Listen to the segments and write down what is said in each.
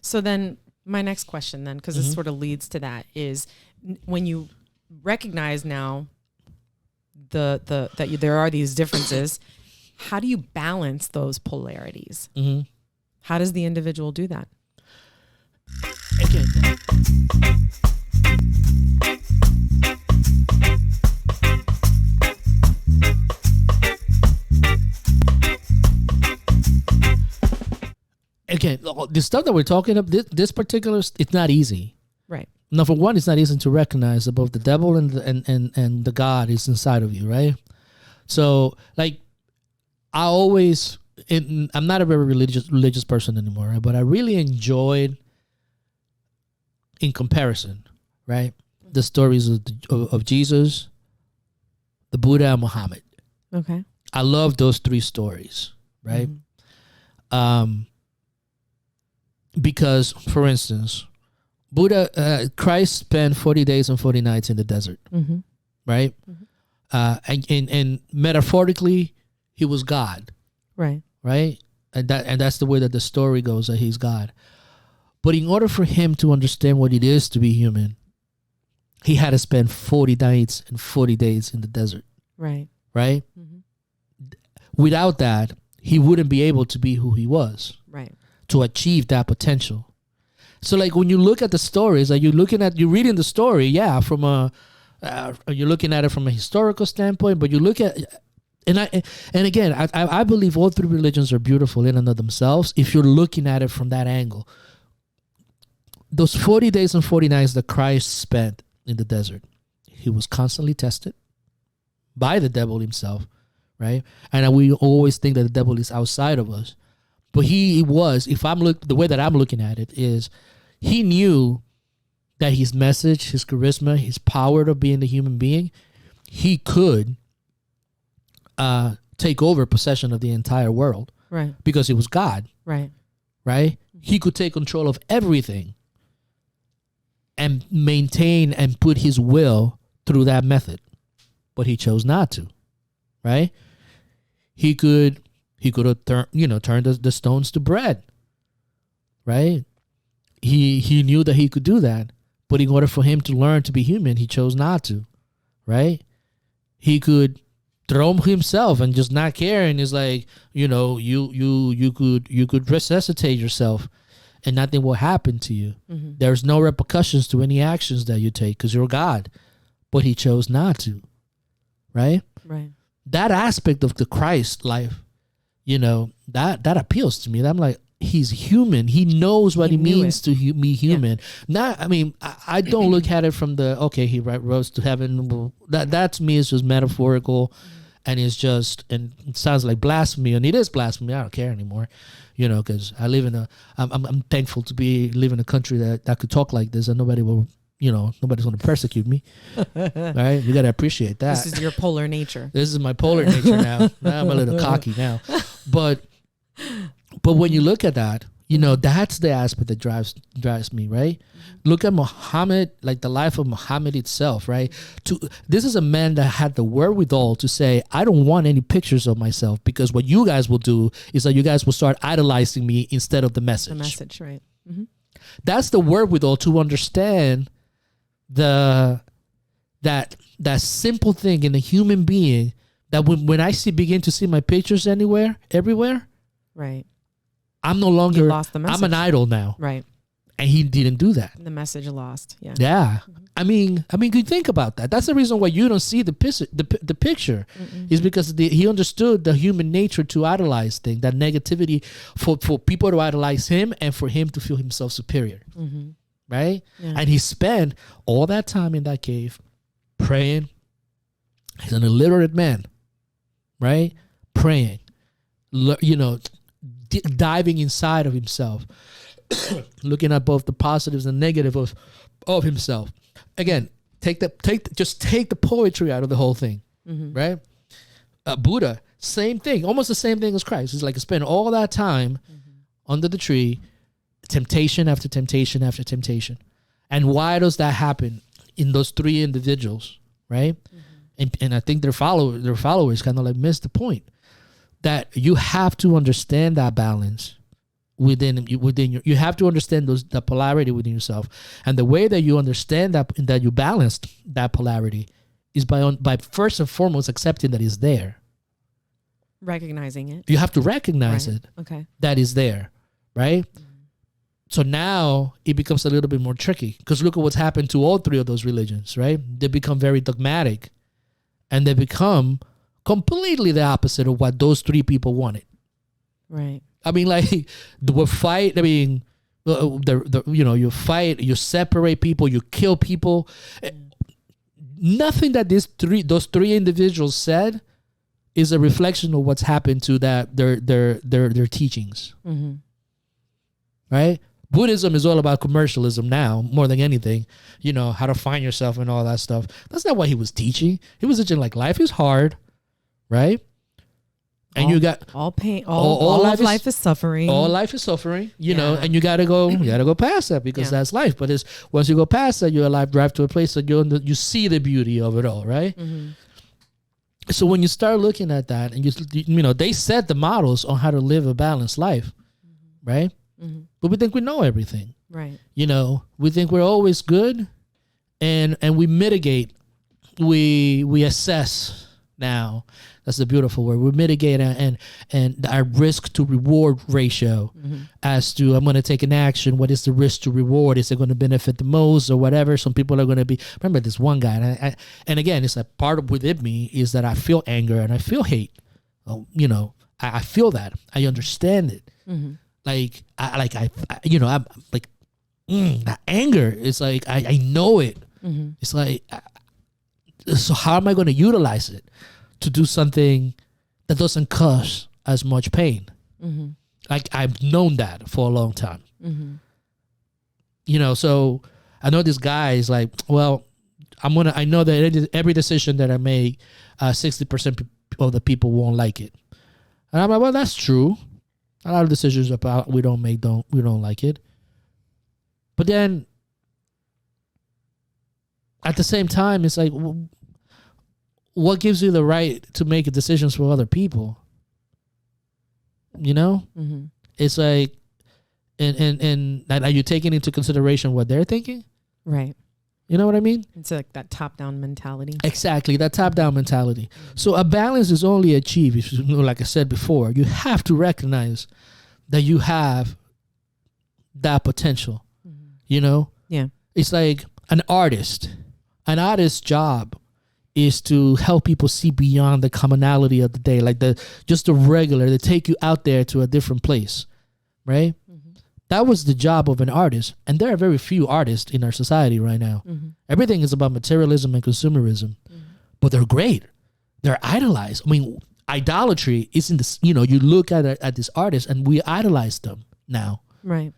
So then my next question then, because this sort of leads to that, is when you recognize now there are these differences, how do you balance those polarities? How does the individual do that? Again, the stuff that we're talking about, this particular, it's not easy. Right. Number one, it's not easy to recognize that both the devil and the God is inside of you, right? So, like, I'm not a very religious person anymore, right? But I really enjoyed, in comparison, right, the stories of Jesus, the Buddha, and Muhammad. Okay. I love those three stories, right? Because, for instance, Christ spent 40 days and 40 nights in the desert, right? And metaphorically, he was God, right? And that's the way that the story goes, that he's God. But in order for him to understand what it is to be human, he had to spend 40 nights and 40 days in the desert, right? Without that, he wouldn't be able to be who he was, right? To achieve that potential. So, like, when you look at the stories, like, you're reading the story, from you're looking at it from a historical standpoint, but you look at, and again, I believe all three religions are beautiful in and of themselves if you're looking at it from that angle. Those 40 days and 40 nights that Christ spent in the desert, he was constantly tested by the devil himself, right? And we always think that the devil is outside of us. But he was, the way that I'm looking at it is, he knew that his message, his charisma, his power of being a human being, he could take over possession of the entire world. Right. Because he was God. Right. Right? He could take control of everything and maintain and put his will through that method. But he chose not to. Right? He could have turned the stones to bread, right? He knew that he could do that, but in order for him to learn to be human, he chose not to, right? He could throw himself and just not care, and it's like, you could resuscitate yourself, and nothing will happen to you. There's no repercussions to any actions that you take because you're God, but he chose not to, right? Right. That aspect of the Christ life, that appeals to me. I'm like, he's human. He knows what it means to be human. Yeah. I don't look at it from he rose to heaven. That to me is just metaphorical, and it's just, and it sounds like blasphemy, and it is blasphemy. I don't care anymore, because I live I'm thankful to live in a country that could talk like this, and nobody will. Nobody's going to persecute me. Right? You got to appreciate that. This is your polar nature. This is my polar nature now. Now I'm a little cocky now. But when you look at that, that's the aspect that drives me, right? Look at Muhammad, like the life of Muhammad itself, right? This is a man that had the wherewithal to say, I don't want any pictures of myself, because what you guys will do is that you guys will start idolizing me instead of the message. The message, right. That's the wherewithal to understand that simple thing in a human being, that when I begin to see my pictures everywhere, right, I'm no longer, you lost the message. I'm an idol now, right? And he didn't do that. The message lost. Yeah. Yeah. I mean, you think about that. That's the reason why you don't see the picture. Is because he understood the human nature to idolize things, that negativity for people to idolize him and for him to feel himself superior. Right? Yeah. And he spent all that time in that cave praying. He's an illiterate man, right? Praying, diving inside of himself, looking at both the positives and negatives of himself. Again, take the poetry out of the whole thing, right? Buddha, same thing, almost the same thing as Christ. It's like spend all that time under the tree, temptation after temptation after temptation. And why does that happen in those three individuals, right? And I think their followers kind of like miss the point that you have to understand that balance within you have to understand the polarity within yourself, and the way that you understand that you balanced that polarity is by first and foremost accepting that it's there. Recognizing it. You have to recognize Right. it. Okay. That is there, right? So now it becomes a little bit more tricky, because look at what's happened to all three of those religions, right? They become very dogmatic, and they become completely the opposite of what those three people wanted. Right. I mean, like, the fight. I mean, you fight, you separate people, you kill people. Nothing that those three individuals said is a reflection of what's happened to their teachings. Mm-hmm. Right? Buddhism is all about commercialism now, more than anything. You know, how to find yourself and all that stuff. That's not what he was teaching. He was teaching like life is hard, right? And you got all pain, all of life is suffering. All life is suffering, you know, and you gotta go past that, because that's life. But once you go past that, you're alive, drive to a place that you see the beauty of it all, right? Mm-hmm. So when you start looking at that, and you know, they set the models on how to live a balanced life, right? Mm-hmm. But we think we know everything, right? you know, we think we're always good, and we mitigate, we assess. Now, that's the beautiful word. We mitigate and our risk to reward ratio as to, I'm going to take an action. What is the risk to reward? Is it going to benefit the most or whatever? Some people are going to be. Remember this one guy, and again, it's a part of within me is that I feel anger and I feel hate. You know, I feel that. I understand it. Mm-hmm. I'm like, that anger is like I know it. Mm-hmm. It's like. So how am I going to utilize it to do something that doesn't cause as much pain? Mm-hmm. Like, I've known that for a long time. Mm-hmm. You know, so I know this guy is like, well, I know that every decision that I make, 60% of the people won't like it. And I'm like, well, that's true. A lot of decisions we don't like it. But then at the same time, it's like, what gives you the right to make decisions for other people? You know, Mm-hmm. it's like, and are you taking into consideration what they're thinking? Right. You know what I mean? It's like that top-down mentality. Exactly, that top-down mentality. So a balance is only achieved, if you know, like I said before, you have to recognize that you have that potential. Mm-hmm. You know? Yeah. It's like an artist's job is to help people see beyond the commonality of the day, like just the regular. They take you out there to a different place, right? Mm-hmm. That was the job of an artist, and there are very few artists in our society right now. Mm-hmm. Everything is about materialism and consumerism, but they're great. They're idolized. I mean, idolatry isn't this. You know, you look at this artist, and we idolize them now. Right.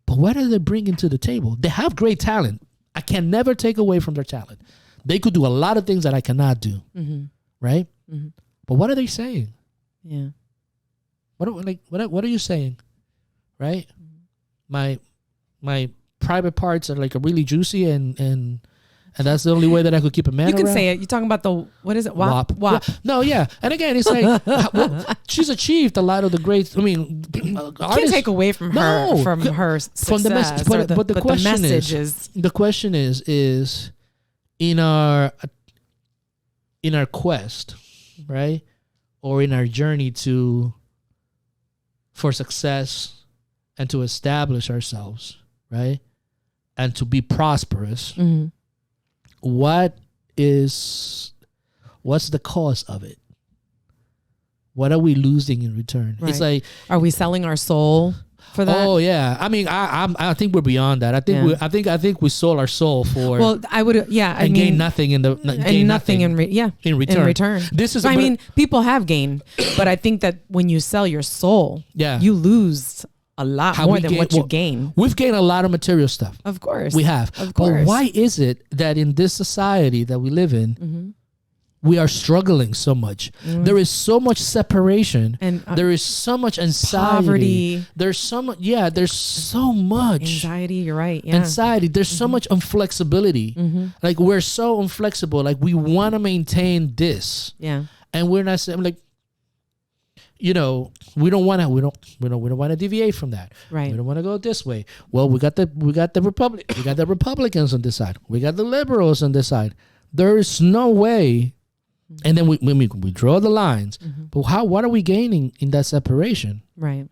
But what are they bringing to the table? They have great talent. I can never take away from their talent. They could do a lot of things that I cannot do, Mm-hmm. right? Mm-hmm. But what are they saying? Yeah. What are you saying, right? My private parts are like really juicy, and that's the only way that I could keep a man. You can around. say it. You're talking about the what is it? WAP. WAP. Yeah. No, yeah, and again, it's like she's achieved a lot of the great. I mean, Can't take away from her success. From the message, but the question is, the question is in our quest, right, or in our journey for success and to establish ourselves, right, and to be prosperous. Mm-hmm. What's the cause of it? What are we losing in return? Right. It's like, are we selling our soul for that? oh yeah. I mean, I think we're beyond that. I think we sold our soul for. Well, I would. Yeah, I mean, gain nothing in nothing in return. In return. This is. So, I mean, people have gained, but I think that when you sell your soul, you lose a lot more than what you gain. We've gained a lot of material stuff. Of course. We have. Of course. But why is it that in this society that we live in, we are struggling so much? There is so much separation, and there is so much anxiety. Poverty. There's so much. Yeah, there's so much anxiety. You're right. Yeah. Anxiety. There's so much inflexibility. Like, we're so inflexible. Like, we want to maintain this. Yeah. And we're not saying, like, you know, we don't want to deviate from that. Right. We don't want to go this way. Well, we got the Republicans on this side. We got the liberals on this side. There is no way. And then we draw the lines. But what are we gaining in that separation? Right.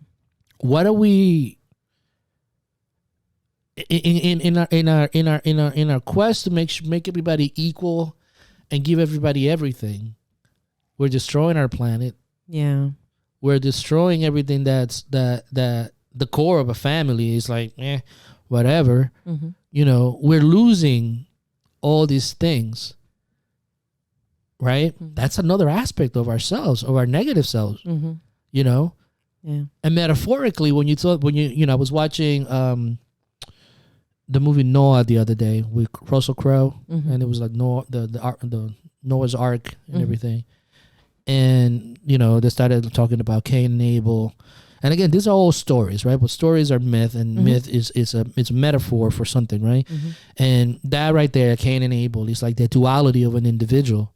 What are we in our quest to make everybody equal and give everybody everything? We're destroying our planet. Yeah. We're destroying everything that's the core of a family is like, whatever. You know, we're losing all these things. Right? That's another aspect of ourselves, of our negative selves. You know? Yeah. And metaphorically, I was watching the movie Noah the other day with Russell Crowe, and it was like Noah, the Noah's Ark and everything. And, you know, they started talking about Cain and Abel. And again, these are all stories, right? But stories are myth, and myth is a metaphor for something, right? And that right there, Cain and Abel, is like the duality of an individual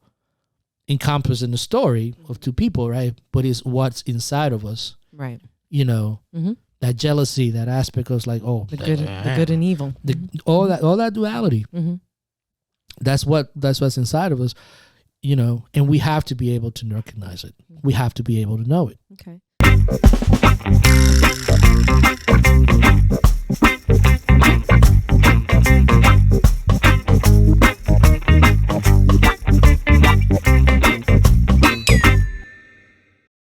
encompassed in the story of two people, right? But it's what's inside of us, right? You know, that jealousy, that aspect of like, oh, the good and evil, all that duality. That's what's inside of us, you know, and we have to be able to recognize it. We have to be able to know it. Okay.